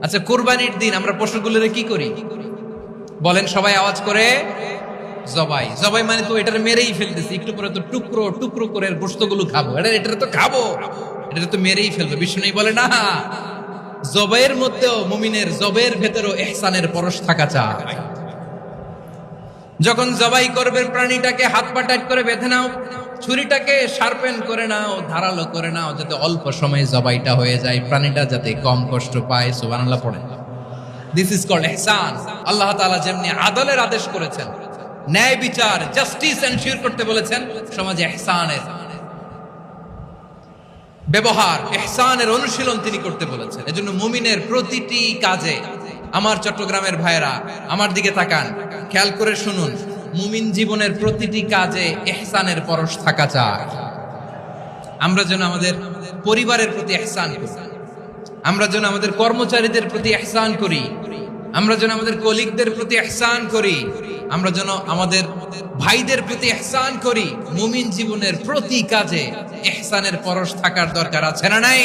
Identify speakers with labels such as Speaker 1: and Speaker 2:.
Speaker 1: আচ্ছা, কুরবানির দিন আমরা পশুগুলোরে কি করি বলেন সবাই আওয়াজ করে? জবাই। জবাই মানে তো এটার মেরেই ফেলতেছি, একটু পরে তো টুকরো টুকরো করে গোশতগুলো খাবো, এটা তো খাবো, এটা তো মেরেই ফেলবে। বিষ্ণু বলে না, জবাইয়ের মধ্যেও মুমিনের জবের ভেতরেও ইহসানের পরশ থাকা চাই। যখন জবাই করবে প্রাণীটাকে হাত পা টাইট করে বেঁধে নাও, ছুরিটাকে শার্পেন করে নাও, ধারালো করে নাও, যাতে অল্প সময়ে জবাইটা হয়ে যায়, প্রাণীটা যাতে কম কষ্ট পায়। সুবহানাল্লাহ পড়ে। দিস ইজ কল্ড ইহসান। আল্লাহ তাআলা যেমনি আদলের আদেশ করেছেন, ন্যায় বিচার জাস্টিস এনশিওর করতে বলেছেন, সমাজে ইহসানের ব্যবহার, ইহসানের অনুশীলন তিনি করতে বলেছেন। এজন্য মুমিনের প্রতিটি কাজে, আমার চট্টগ্রামের ভাইরা আমার দিকে তাকান, খেয়াল করে শুনুন, মুমিন জীবনের প্রতিটি কাজে ইহসানের পরশ থাকা চাই। আমরা যেন আমাদের পরিবারের প্রতি ইহসান করি, আমরা যেন আমাদের কর্মচারীদের প্রতি ইহসান করি, আমরা যেন আমাদের কলিগদের প্রতি ইহসান করি, আমরা যেন আমাদের ভাইদের প্রতি ইহসান করি। মুমিন জীবনের প্রতি কাজে ইহসানের পরশ থাকার দরকার আছে না নাই?